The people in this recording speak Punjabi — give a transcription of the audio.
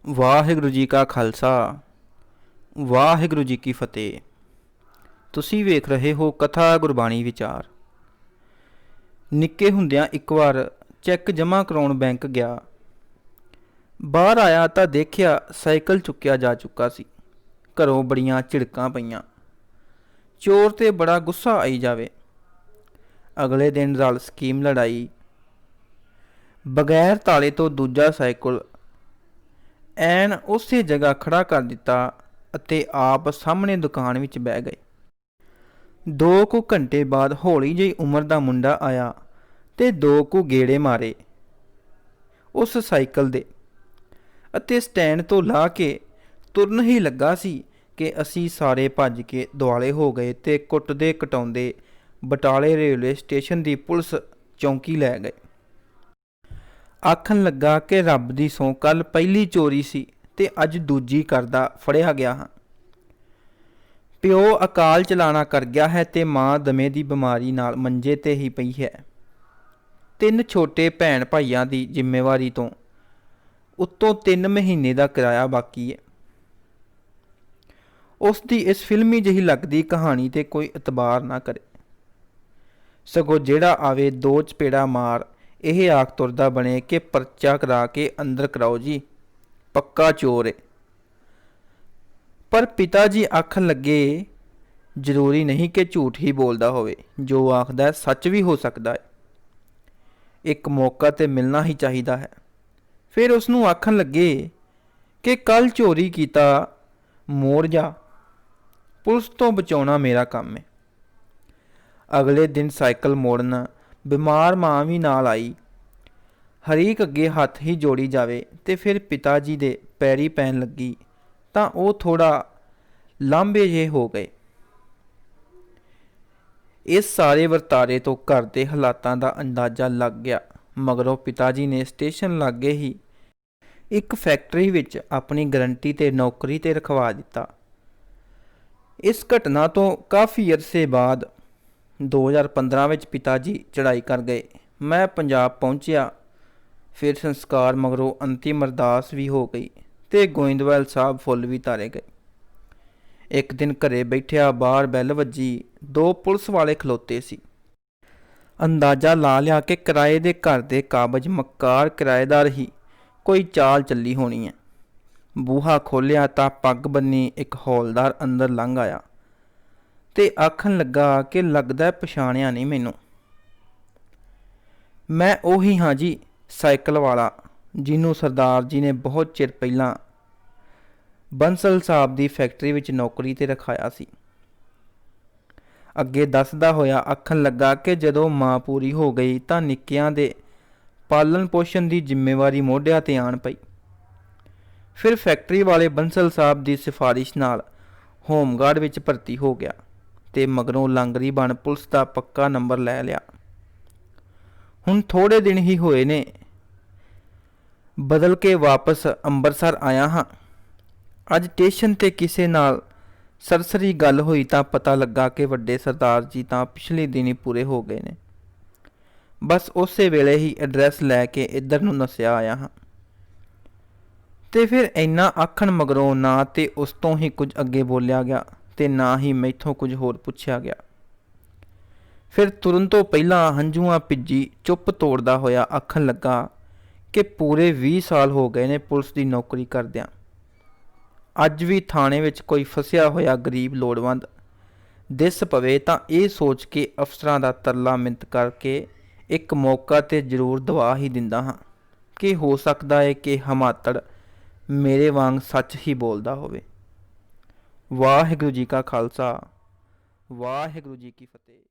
ਵਾਹਿਗੁਰੂ ਜੀ ਕਾ ਖਾਲਸਾ ਵਾਹਿਗੁਰੂ ਜੀ ਕੀ ਫਤਿਹ। ਤੁਸੀਂ ਵੇਖ ਰਹੇ ਹੋ ਕਥਾ ਗੁਰਬਾਣੀ ਵਿਚਾਰ। ਨਿੱਕੇ ਹੁੰਦਿਆਂ ਇੱਕ ਵਾਰ ਚੈੱਕ ਜਮ੍ਹਾਂ ਕਰਾਉਣ ਬੈਂਕ ਗਿਆ। ਬਾਹਰ ਆਇਆ ਤਾਂ ਦੇਖਿਆ ਸਾਈਕਲ ਚੁੱਕਿਆ ਜਾ ਚੁੱਕਾ ਸੀ। ਘਰੋਂ ਬੜੀਆਂ ਝਿੜਕਾਂ ਪਈਆਂ। ਚੋਰ ਤੇ ਬੜਾ ਗੁੱਸਾ ਆਈ ਜਾਵੇ। ਅਗਲੇ ਦਿਨ ਰਲ ਸਕੀਮ ਲੜਾਈ। ਬਗੈਰ ਤਾਲੇ ਤੋਂ ਦੂਜਾ ਸਾਈਕਲ ਐਨ ਉਸੇ ਜਗ੍ਹਾ ਖੜਾ ਕਰ ਦਿੱਤਾ ਅਤੇ ਆਪ ਸਾਹਮਣੇ ਦੁਕਾਨ ਵਿੱਚ ਬਹਿ ਗਏ। 2 ਕੁ ਘੰਟੇ ਬਾਅਦ ਹੌਲੀ ਜਿਹੀ ਉਮਰ ਦਾ ਮੁੰਡਾ ਆਇਆ ਤੇ 2 ਕੁ ਗੇੜੇ ਮਾਰੇ ਉਸ ਸਾਈਕਲ ਦੇ ਅਤੇ ਸਟੈਂਡ ਤੋਂ ਲਾ ਕੇ ਤੁਰਨ ਹੀ ਲੱਗਾ ਸੀ ਕਿ ਅਸੀਂ ਸਾਰੇ ਭੱਜ ਕੇ ਦੁਆਲੇ ਹੋ ਗਏ ਤੇ ਕੁੱਟਦੇ ਕਟਾਉਂਦੇ ਬਟਾਲੇ ਰੇਲਵੇ ਸਟੇਸ਼ਨ ਦੀ ਪੁਲਿਸ ਚੌਂਕੀ ਲੈ ਗਏ। ਆਖਣ ਲੱਗਾ ਕਿ ਰੱਬ ਦੀ ਸਹੁੰ ਕੱਲ੍ਹ ਪਹਿਲੀ ਚੋਰੀ ਸੀ ਤੇ ਅੱਜ ਦੂਜੀ ਕਰਦਾ ਫੜਿਆ ਗਿਆ ਹਾਂ। ਪਿਓ ਅਕਾਲ ਚਲਾਣਾ ਕਰ ਗਿਆ ਹੈ ਤੇ ਮਾਂ ਦਮੇ ਦੀ ਬਿਮਾਰੀ ਨਾਲ ਮੰਜੇ ਤੇ ਹੀ ਪਈ ਹੈ। 3 ਛੋਟੇ ਭੈਣ ਭਾਈਆਂ ਦੀ ਜ਼ਿੰਮੇਵਾਰੀ ਤੋਂ ਉੱਤੋਂ 3 ਮਹੀਨੇ ਦਾ ਕਿਰਾਇਆ ਬਾਕੀ ਹੈ। ਉਸ ਦੀ ਇਸ ਫਿਲਮੀ ਜਿਹੀ ਲੱਗਦੀ ਕਹਾਣੀ ਤੇ ਕੋਈ ਇਤਬਾਰ ਨਾ ਕਰੇ, ਸਗੋਂ ਜਿਹੜਾ ਆਵੇ 2 ਚਪੇੜਾ ਮਾਰ ਇਹ ਆਖ ਤੁਰਦਾ ਬਣੇ ਕਿ ਪਰਚਾ ਕਰਾ ਕੇ ਅੰਦਰ ਕਰਾਓ ਜੀ, ਪੱਕਾ ਚੋਰ ਏ। ਪਰ ਪਿਤਾ ਜੀ ਆਖਣ ਲੱਗੇ, ਜ਼ਰੂਰੀ ਨਹੀਂ ਕਿ ਝੂਠ ਹੀ ਬੋਲਦਾ ਹੋਵੇ, ਜੋ ਆਖਦਾ ਸੱਚ ਵੀ ਹੋ ਸਕਦਾ ਹੈ। ਇੱਕ ਮੌਕਾ ਤੇ ਮਿਲਣਾ ਹੀ ਚਾਹੀਦਾ ਹੈ। ਫਿਰ ਉਸ ਨੂੰ ਆਖਣ ਲੱਗੇ ਕਿ ਕੱਲ੍ਹ ਚੋਰੀ ਕੀਤਾ, ਮੋੜ ਜਾ, ਪੁਲਿਸ ਤੋਂ ਬਚਾਉਣਾ ਮੇਰਾ ਕੰਮ ਹੈ। ਅਗਲੇ ਦਿਨ ਸਾਈਕਲ ਮੋੜਨ ਬਿਮਾਰ ਮਾਂ ਵੀ ਨਾਲ ਆਈ। ਹਰੀਕ ਅੱਗੇ ਹੱਥ ਹੀ ਜੋੜੀ ਜਾਵੇ ਤੇ ਫਿਰ ਪਿਤਾ ਜੀ ਦੇ ਪੈਰੀ ਪੈਣ ਲੱਗੀ ਤਾਂ ਉਹ ਥੋੜਾ ਲਾਂਭੇ ਜਿਹੇ ਹੋ ਗਏ। ਇਸ ਸਾਰੇ ਵਰਤਾਰੇ ਤੋਂ ਘਰ ਦੇ ਹਾਲਾਤਾਂ ਦਾ ਅੰਦਾਜ਼ਾ ਲੱਗ ਗਿਆ। ਮਗਰੋਂ ਪਿਤਾ ਜੀ ਨੇ ਸਟੇਸ਼ਨ ਲਾਗੇ ਹੀ ਇੱਕ ਫੈਕਟਰੀ ਵਿੱਚ ਆਪਣੀ ਗਰੰਟੀ ਤੇ ਨੌਕਰੀ ਤੇ ਰਖਵਾ ਦਿੱਤਾ। ਇਸ ਘਟਨਾ ਤੋਂ ਕਾਫੀ ਅਰਸੇ ਬਾਅਦ 2015 ਵਿੱਚ ਪਿਤਾ ਜੀ ਚੜ੍ਹਾਈ ਕਰ ਗਏ। ਮੈਂ ਪੰਜਾਬ ਪਹੁੰਚਿਆ। ਫਿਰ ਸੰਸਕਾਰ ਮਗਰੋਂ ਅੰਤਿਮ ਅਰਦਾਸ ਵੀ ਹੋ ਗਈ ਤੇ ਗੋਇੰਦਵਾਲ ਸਾਹਿਬ ਫੁੱਲ ਵੀ ਧਾਰੇ ਗਏ। ਇੱਕ ਦਿਨ ਘਰੇ ਬੈਠਿਆ ਬਾਹਰ ਬੈਲ ਵੱਜੀ। 2 ਪੁਲਿਸ ਵਾਲੇ ਖਲੋਤੇ ਸੀ। ਅੰਦਾਜ਼ਾ ਲਾ ਲਿਆ ਕਿ ਕਿਰਾਏ ਦੇ ਘਰ ਦੇ ਕਾਬਜ਼ ਮੱਕਾਰ ਕਿਰਾਏਦਾਰ ਹੀ ਕੋਈ ਚਾਲ ਚੱਲੀ ਹੋਣੀ ਹੈ। ਬੂਹਾ ਖੋਲ੍ਹਿਆ ਤਾਂ ਪੱਗ ਬੰਨੀ ਇੱਕ ਹੌਲਦਾਰ ਅੰਦਰ ਲੰਘ ਆਇਆ ਤੇ ਆਖਣ ਲੱਗਾ ਕਿ ਲੱਗਦਾ ਪਛਾਣਿਆ ਨਹੀਂ ਮੈਨੂੰ। ਮੈਂ ਉਹੀ ਹਾਂ ਜੀ, ਸਾਈਕਲ ਵਾਲਾ ਜਿਹਨੂੰ ਸਰਦਾਰ ਜੀ ਨੇ ਬਹੁਤ ਚਿਰ ਪਹਿਲਾਂ ਬੰਸਲ ਸਾਹਿਬ ਦੀ ਫੈਕਟਰੀ ਵਿੱਚ ਨੌਕਰੀ ਤੇ ਰਖਾਇਆ ਸੀ। ਅੱਗੇ ਦੱਸਦਾ ਹੋਇਆ ਆਖਣ ਲੱਗਾ ਕਿ ਜਦੋਂ ਮਾਂ ਪੂਰੀ ਹੋ ਗਈ ਤਾਂ ਨਿੱਕਿਆਂ ਦੇ ਪਾਲਣ ਪੋਸ਼ਣ ਦੀ ਜ਼ਿੰਮੇਵਾਰੀ ਮੋਢਿਆਂ ਤੇ ਆਣ ਪਈ। ਫਿਰ ਫੈਕਟਰੀ ਵਾਲੇ ਬੰਸਲ ਸਾਹਿਬ ਦੀ ਸਿਫਾਰਿਸ਼ ਨਾਲ ਹੋਮਗਾਰਡ ਵਿੱਚ ਭਰਤੀ ਹੋ ਗਿਆ ਤੇ ਮਗਰੋਂ ਲਾਂਗਰੀ ਬਣ ਪੁਲਿਸ ਦਾ ਪੱਕਾ ਨੰਬਰ ਲੈ ਲਿਆ। ਹੁਣ ਥੋੜ੍ਹੇ ਦਿਨ ਹੀ ਹੋਏ ਨੇ ਬਦਲ ਕੇ ਵਾਪਸ ਅੰਮ੍ਰਿਤਸਰ ਆਇਆ ਹਾਂ। ਅੱਜ ਸਟੇਸ਼ਨ ਤੇ ਕਿਸੇ ਨਾਲ ਸਰਸਰੀ ਗੱਲ ਹੋਈ ਤਾਂ ਪਤਾ ਲੱਗਾ ਕਿ ਵੱਡੇ ਸਰਦਾਰ ਜੀ ਤਾਂ ਪਿਛਲੇ ਦਿਨ ਹੀ ਪੂਰੇ ਹੋ ਗਏ ਨੇ। ਬਸ ਉਸੇ ਵੇਲੇ ਹੀ ਐਡਰੈਸ ਲੈ ਕੇ ਇੱਧਰ ਨੂੰ ਨਸਿਆ ਆਇਆ ਹਾਂ। ਤੇ ਫਿਰ ਇੰਨਾ ਆਖਣ ਮਗਰੋਂ ਨਾ ਤੇ ਉਸ ਤੋਂ ਹੀ ਕੁਝ ਅੱਗੇ ਬੋਲਿਆ ਗਿਆ ਤੇ ਨਾ ਹੀ ਮੈਥੋਂ ਕੁਝ ਹੋਰ ਪੁੱਛਿਆ ਗਿਆ। ਫਿਰ ਤੁਰਨ ਤੋਂ ਪਹਿਲਾਂ ਹੰਝੂਆਂ ਭਿੱਜੀ ਚੁੱਪ ਤੋੜਦਾ ਹੋਇਆ ਆਖਣ ਲੱਗਾ ਕਿ ਪੂਰੇ 20 ਸਾਲ ਹੋ ਗਏ ਨੇ ਪੁਲਿਸ ਦੀ ਨੌਕਰੀ ਕਰਦਿਆਂ। ਅੱਜ ਵੀ ਥਾਣੇ ਵਿੱਚ ਕੋਈ ਫਸਿਆ ਹੋਇਆ ਗਰੀਬ ਲੋੜਵੰਦ ਦਿਸ ਪਵੇ ਤਾਂ ਇਹ ਸੋਚ ਕੇ ਅਫਸਰਾਂ ਦਾ ਤਰਲਾ ਮਿੰਤ ਕਰਕੇ ਇੱਕ ਮੌਕਾ ਤੇ ਜ਼ਰੂਰ ਦਵਾ ਹੀ ਦਿੰਦਾ ਹਾਂ ਕਿ ਹੋ ਸਕਦਾ ਹੈ ਕਿ ਹਮਾਤੜ ਮੇਰੇ ਵਾਂਗ ਸੱਚ ਹੀ ਬੋਲਦਾ ਹੋਵੇ। ਵਾਹਿਗੁਰੂ ਜੀ ਕਾ ਖਾਲਸਾ, ਵਾਹਿਗੁਰੂ ਜੀ ਕੀ ਫਤਿਹ।